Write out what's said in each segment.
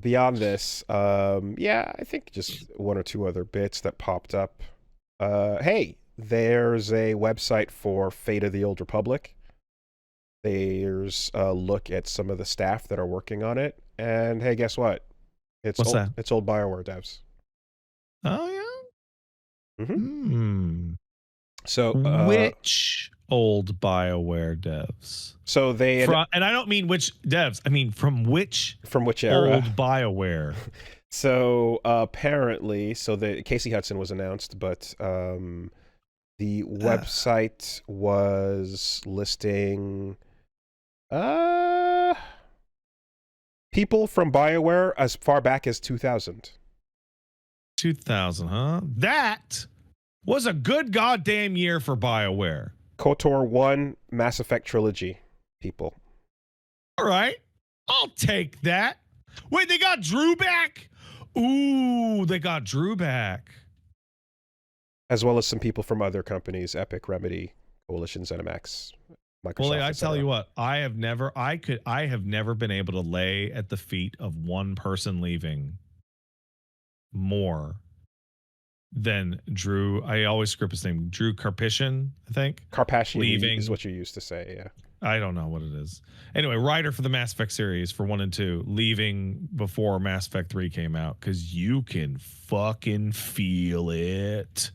beyond this, yeah, I think just one or two other bits that popped up. Hey, there's a website for Fate of the Old Republic. There's a look at some of the staff that are working on it, and hey, guess what? What's that? It's old BioWare devs. Oh yeah. So, which old BioWare devs? So they and I don't mean which devs. I mean from which era? Old BioWare. So apparently, the Casey Hudson was announced, but the website was listing people from BioWare as far back as 2000. 2000, huh? That was a good goddamn year for BioWare. KOTOR 1, Mass Effect Trilogy people. All right. I'll take that. Wait, they got Drew back? Ooh, they got Drew back. As well as some people from other companies, Epic, Remedy, Coalition, ZeniMax, Microsoft. Well, I tell you what, I have never been able to lay at the feet of one person leaving more than Drew. I always script his name. Drew Karpyshyn, I think. Karpyshyn leaving is what you used to say, yeah. I don't know what it is. Anyway, writer for the Mass Effect series for 1 and 2, leaving before Mass Effect 3 came out because you can fucking feel it.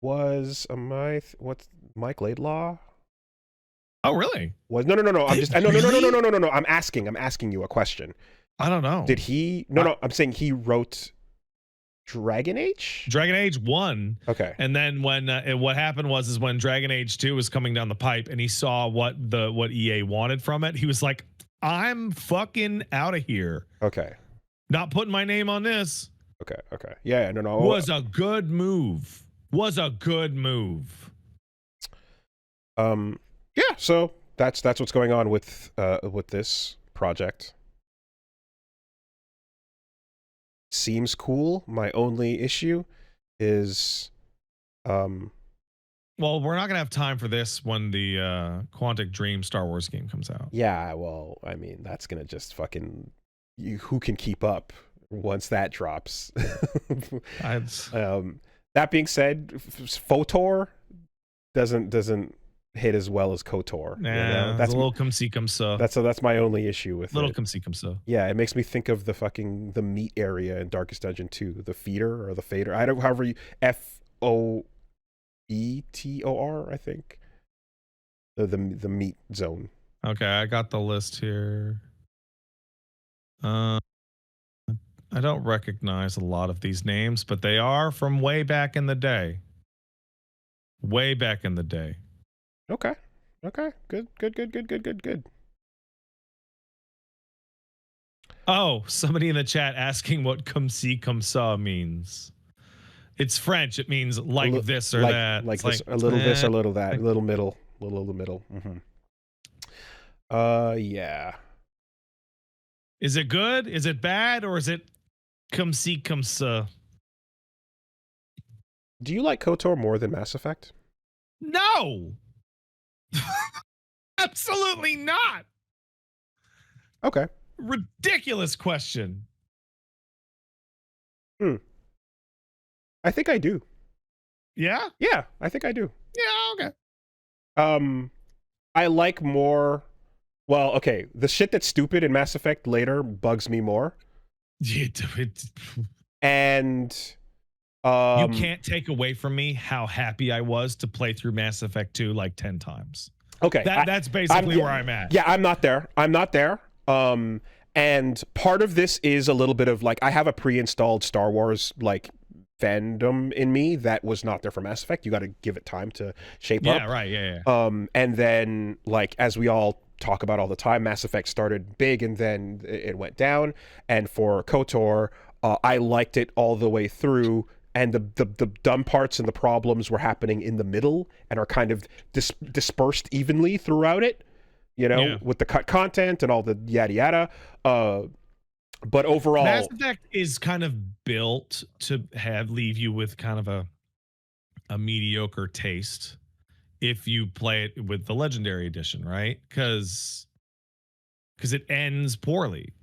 Was Mike Laidlaw? Oh, really? No. I'm asking you a question. I don't know. Did he? No. I'm saying he wrote Dragon Age? Dragon Age 1. Okay. And then when what happened was when Dragon Age 2 was coming down the pipe and he saw what EA wanted from it, he was like, I'm fucking out of here. Okay. Not putting my name on this. Okay. Yeah, no. Was a good move. Yeah, so that's what's going on with this project. Seems cool. My only issue is well, we're not gonna have time for this when the Quantic Dream Star Wars game comes out. Yeah, well, I mean, that's gonna just fucking who can keep up once that drops. That being said, FOTOR doesn't hit as well as KOTOR. Nah, that's a little come see come so. That's my only issue with little come see come so. Yeah, it makes me think of the meat area in Darkest Dungeon 2, the feeder or the fader. I don't, however you FOETOR, I think. The meat zone. Okay, I got the list here. I don't recognize a lot of these names, but they are from way back in the day. Way back in the day. Okay. Good. Oh, somebody in the chat asking what comme si comme ça means. It's French. It means like this or that. Like this, a little this, a little that, a little middle, little the middle. Yeah. Is it good? Is it bad? Or is it comme si comme ça? Do you like KOTOR more than Mass Effect? No! Absolutely not! Okay. Ridiculous question. I think I do. Yeah? Yeah, I think I do. Yeah, okay. I like more... Well, okay, the shit that's stupid in Mass Effect later bugs me more. And... you can't take away from me how happy I was to play through Mass Effect 2 like 10 times. Okay. That's basically where I'm at. Yeah, I'm not there. And part of this is a little bit of like, I have a pre-installed Star Wars like fandom in me that was not there for Mass Effect. You got to give it time to shape up. Yeah, right. Yeah. And then like, as we all talk about all the time, Mass Effect started big and then it went down. And for KOTOR, I liked it all the way through. And the dumb parts and the problems were happening in the middle and are kind of dispersed evenly throughout it, with the cut content and all the yada yada. But overall, Mass Effect is kind of built to leave you with kind of a mediocre taste if you play it with the Legendary Edition, right? Because because it ends poorly.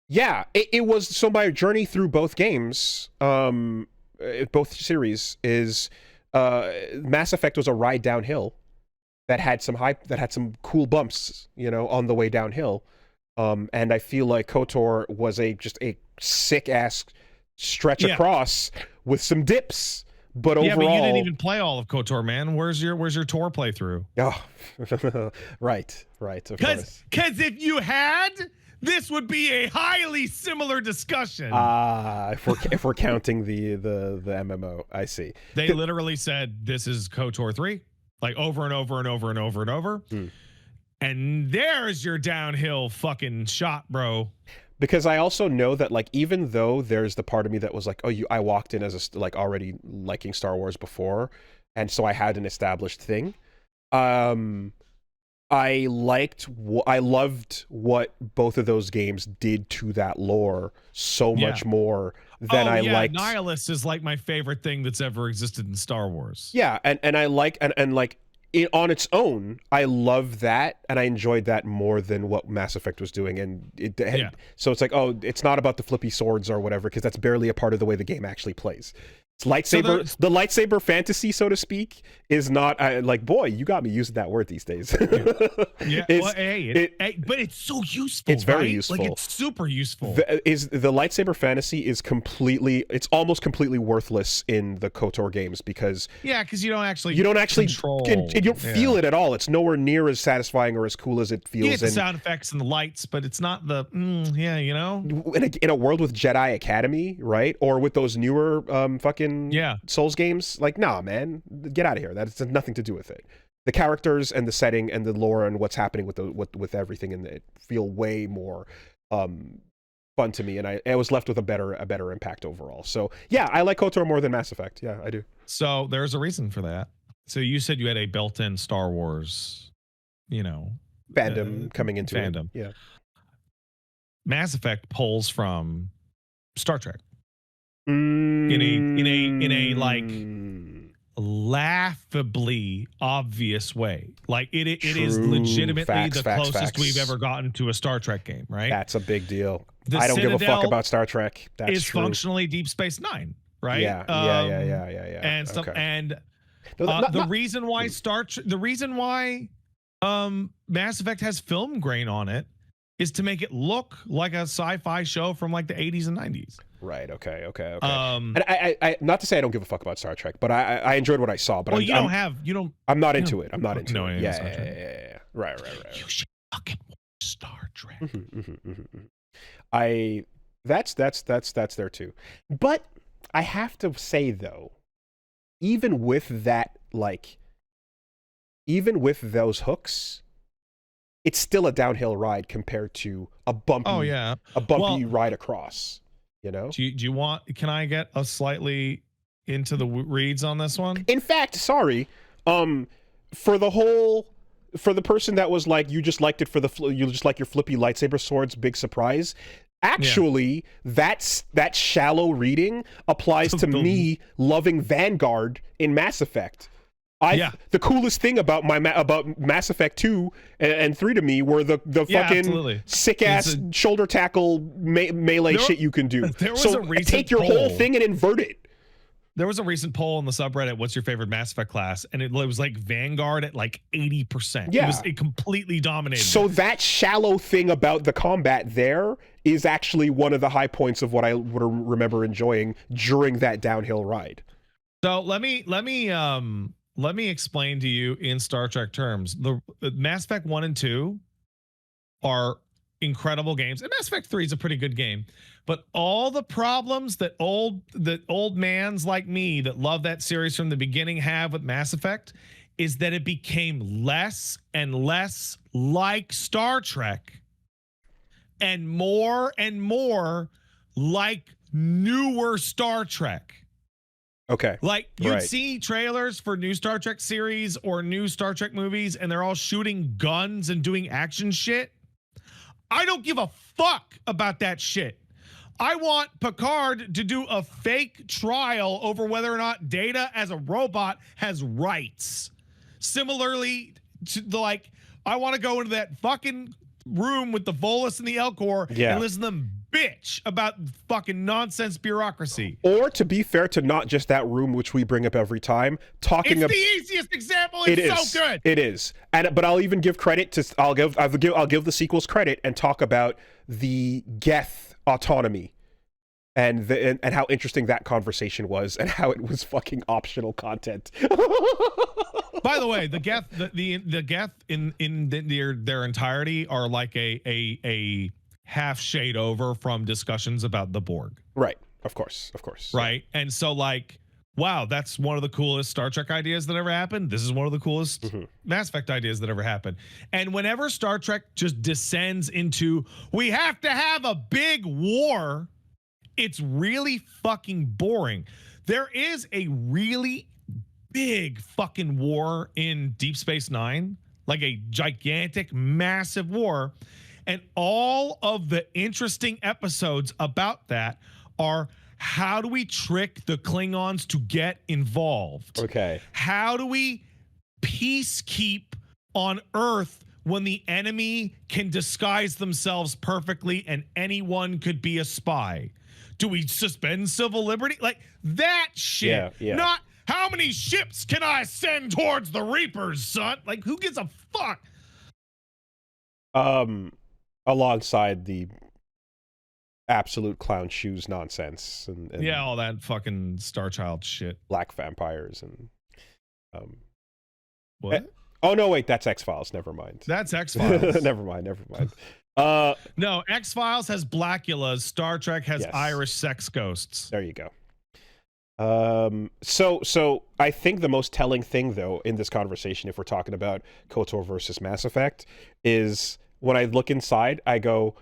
Yeah, it was, so my journey through both games, both series is, Mass Effect was a ride downhill that had some cool bumps, on the way downhill. And I feel like KOTOR was just a sick ass stretch across with some dips. But overall, but you didn't even play all of KOTOR, man. Where's your Tor playthrough? Oh, right, of course. Because if you had, this would be a highly similar discussion. If we're counting the MMO, I see. They literally said this is KOTOR 3, like over and over and over and over and over. And there's your downhill fucking shot, bro. Because I also know that, like, even though there's the part of me that was like, I walked in as already liking Star Wars before, and so I had an established thing. I loved what both of those games did to that lore so much more than I liked. Nihilus is like my favorite thing that's ever existed in Star Wars. Yeah, and I like and like it on its own, I love that, and I enjoyed that more than what Mass Effect was doing. And so it's like, it's not about the flippy swords or whatever, because that's barely a part of the way the game actually plays. It's lightsaber, the lightsaber fantasy, so to speak, is not boy, you got me using that word these days. But it's so useful. It's very useful. Like, it's super useful. The lightsaber fantasy is it's almost completely worthless in the KOTOR games because you don't actually control. You don't feel it at all. It's nowhere near as satisfying or as cool as it feels. You get the sound effects and the lights, but it's not the in a world with Jedi Academy, right, or with those newer fucking Souls games, like, nah, man, get out of here. That has nothing to do with it. The characters and the setting and the lore and what's happening with everything in it feel way more fun to me, and I was left with a better impact overall. So yeah, I like KOTOR more than Mass Effect. Yeah, I do. So there's a reason for that. So you said you had a built-in Star Wars, fandom coming into fandom. It. Yeah. Mass Effect pulls from Star Trek. In a like laughably obvious way. Like it is legitimately the closest we've ever gotten to a Star Trek game, right? That's a big deal. I don't give a fuck about Star Trek. That's is true. Functionally Deep Space Nine, right? Yeah. And stuff. Okay. And the reason why Mass Effect has film grain on it is to make it look like a sci-fi show from like the 80s and 90s. Right. Okay. And I not to say I don't give a fuck about Star Trek, but I enjoyed what I saw. But I'm not into it. I'm not into it. Yeah. Right. You should fucking watch Star Trek. That's there too. But I have to say though, even with those hooks, it's still a downhill ride compared to a bumpy ride across. Do you want? Can I get a slightly into the reads on this one? In fact, sorry, for the person that was like, you just liked it you just like your flippy lightsaber swords, big surprise. Actually, that shallow reading applies to me loving Vanguard in Mass Effect. The coolest thing about about Mass Effect 2 and 3 to me were the fucking sick ass shoulder tackle melee shit you can do. There was a recent take your whole thing and invert it. There was a recent poll on the subreddit, what's your favorite Mass Effect class? And it was like Vanguard at like 80%. Yeah. It completely dominated. So that shallow thing about the combat there is actually one of the high points of what I would remember enjoying during that downhill ride. So let me explain to you in Star Trek terms. The Mass Effect 1 and 2 are incredible games, and Mass Effect 3 is a pretty good game. But all the problems that old mans like me that love that series from the beginning have with Mass Effect is that it became less and less like Star Trek and more like newer Star Trek. Okay. Like you'd see trailers for new Star Trek series or new Star Trek movies and they're all shooting guns and doing action shit. I don't give a fuck about that shit. I want Picard to do a fake trial over whether or not Data as a robot has rights. Similarly to I want to go into that fucking room with the Volus and the Elcor and listen to them bitch about fucking nonsense bureaucracy. Or, to be fair to not just that room, which we bring up every time, talking about... It's the easiest example. It's so good. It is. But I'll even give credit to... I'll give the sequels credit and talk about the Geth autonomy and how interesting that conversation was and how it was fucking optional content. By the way, the Geth, the Geth in their entirety are like a half shade over from discussions about the Borg. Right. Of course. Right. And so, like, wow, that's one of the coolest Star Trek ideas that ever happened. This is one of the coolest Mass Effect ideas that ever happened. And whenever Star Trek just descends into, we have to have a big war, it's really fucking boring. There is a really big fucking war in Deep Space Nine, like a gigantic, massive war. And all of the interesting episodes about that are, how do we trick the Klingons to get involved? Okay. How do we peacekeep on Earth when the enemy can disguise themselves perfectly and anyone could be a spy? Do we suspend civil liberty? Like that shit. Yeah. Not how many ships can I send towards the Reapers, son? Like, who gives a fuck? Alongside the absolute clown shoes nonsense and yeah, all that fucking Starchild shit. Black vampires and what? Oh no, wait, that's X-Files. Never mind. That's X-Files. Never mind. No, X-Files has Blackulas. Star Trek has Irish sex ghosts. There you go. So I think the most telling thing, though, in this conversation, if we're talking about KOTOR versus Mass Effect, is when I look inside, I go,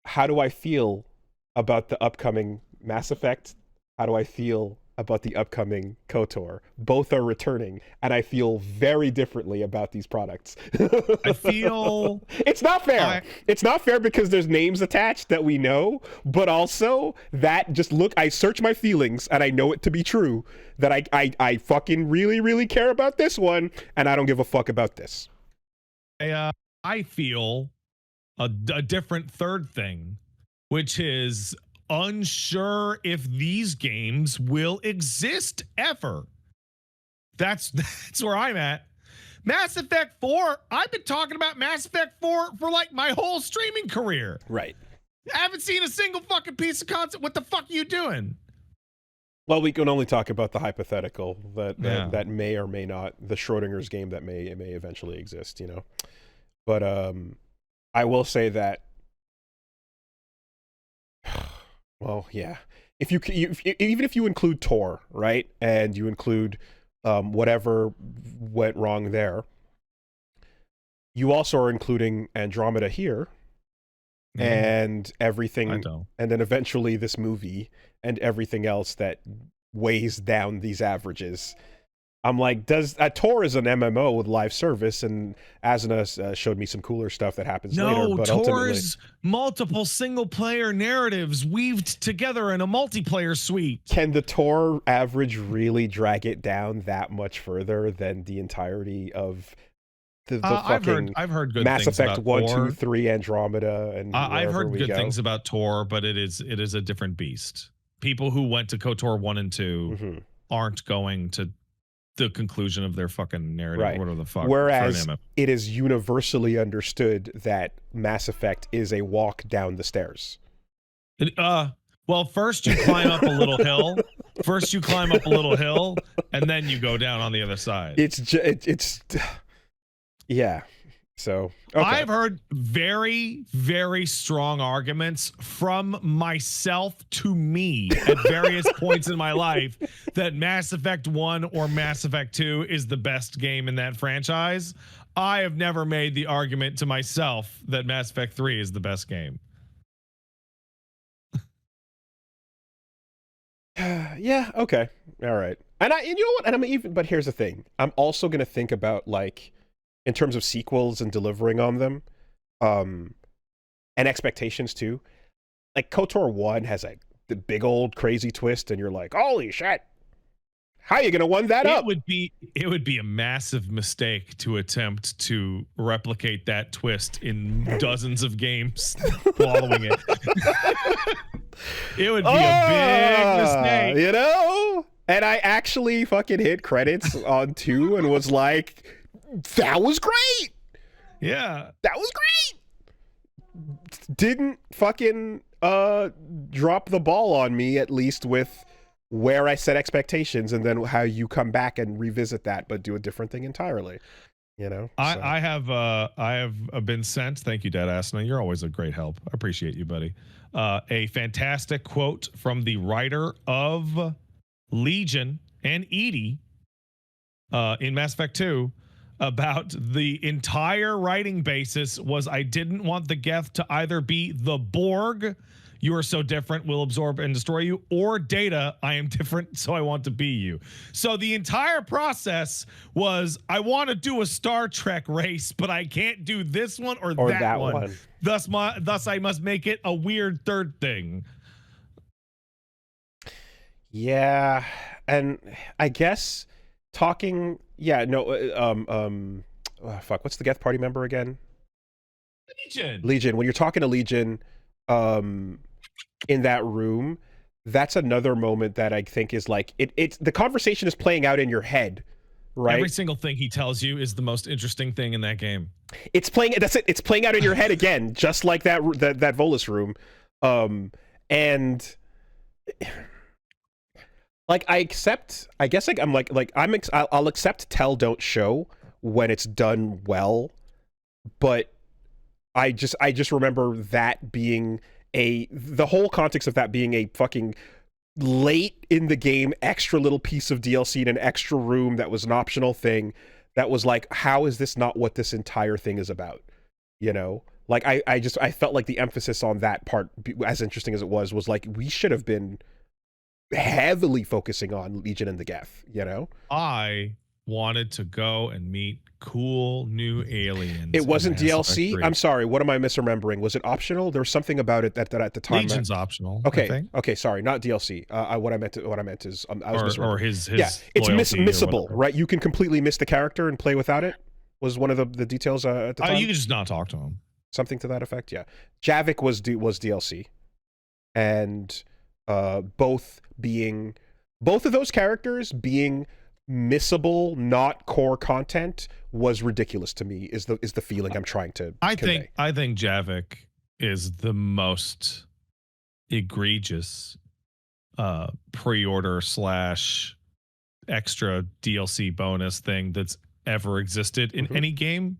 how do I feel about the upcoming Mass Effect? How do I feel about the upcoming KOTOR? Both are returning, and I feel very differently about these products. I feel... It's not fair. It's not fair because there's names attached that we know, but also that just look, I search my feelings, and I know it to be true, that I fucking really, really care about this one, and I don't give a fuck about this. I feel a different third thing, which is unsure if these games will exist ever. That's where I'm at. Mass Effect 4, I've been talking about Mass Effect 4 for like my whole streaming career. Right. I haven't seen a single fucking piece of content. What the fuck are you doing? Well, we can only talk about the hypothetical that may or may not, the Schrodinger's game that may eventually exist, you know. But I will say that, well, yeah. Even if you include Tor, right, and you include whatever went wrong there, you also are including Andromeda here, and everything, and then eventually this movie and everything else that weighs down these averages. I'm like, Tor is an MMO with live service, and Asuna showed me some cooler stuff that happens later. But Tor is multiple single-player narratives weaved together in a multiplayer suite. Can the Tor average really drag it down that much further than the entirety of the fucking I've heard good Mass things Effect about 1, Tor. 2, 3, Andromeda, and I've heard good things about Tor, but it is a different beast. People who went to KOTOR 1 and 2 aren't going to the conclusion of their fucking narrative. Right. What the fuck? Whereas it is universally understood that Mass Effect is a walk down the stairs. Well, first you climb up a little hill. And then you go down on the other side. Yeah. So okay. I've heard very, very strong arguments from myself to me at various points in my life that Mass Effect 1 or Mass Effect 2 is the best game in that franchise. I have never made the argument to myself that Mass Effect 3 is the best game. Yeah, okay. All right. And you know what? But here's the thing. I'm also going to think about, like, in terms of sequels and delivering on them, and expectations too. Like KOTOR 1 has the big old crazy twist, and you're like, holy shit, How are you gonna one that It up? would be a massive mistake to attempt to replicate that twist in dozens of games following it. It would be a big mistake. You know? And I actually fucking hit credits on 2 and was like, that was great. Yeah. That was great. Didn't fucking drop the ball on me, at least with where I set expectations and then how you come back and revisit that, but do a different thing entirely. You know, so. I have been sent. Thank you, Dad Asna. You're always a great help. I appreciate you, buddy. A fantastic quote from the writer of Legion and Edie in Mass Effect 2 about the entire writing basis was I didn't want the Geth to either be the Borg, you are so different, will absorb and destroy you, or Data, I am different, so I want to be you. So the entire process was, I want to do a Star Trek race, but I can't do this one or that one. Thus I must make it a weird third thing. Yeah, and I guess talking, fuck, what's the Geth party member again? Legion. When you're talking to Legion, in that room, that's another moment that I think is like it's the conversation is playing out in your head, right? Every single thing he tells you is the most interesting thing in that game. It's playing. That's it. It's playing out in your head again, just like that Volus room, and like I accept. I guess like I'll accept tell don't show when it's done well, but I just remember that being the whole context of that being a fucking late in the game extra little piece of DLC in an extra room that was an optional thing that was like, how is this not what this entire thing is about? You know, like I felt like the emphasis on that part, as interesting as it was like we should have been heavily focusing on Legion and the Geth, you know? I wanted to go and meet cool new aliens. It wasn't DLC? I'm sorry, what am I misremembering? Was it optional? There was something about it that at the time Legion's optional. Okay, sorry, not DLC. What I meant is I was misremembering. Or his yeah, it's missable, right? You can completely miss the character and play without it. Was one of the details at the time? You can just not talk to him. Something to that effect, yeah. Javik was DLC, and both of those characters being missable, not core content, was ridiculous to me. Is the feeling I'm trying to convey. I think Javik is the most egregious pre-order / extra DLC bonus thing that's ever existed in any game.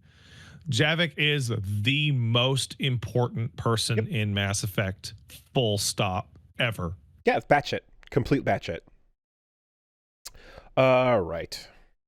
Javik is the most important person in Mass Effect, full stop, ever. Yeah, it's batshit. Complete batshit. All right.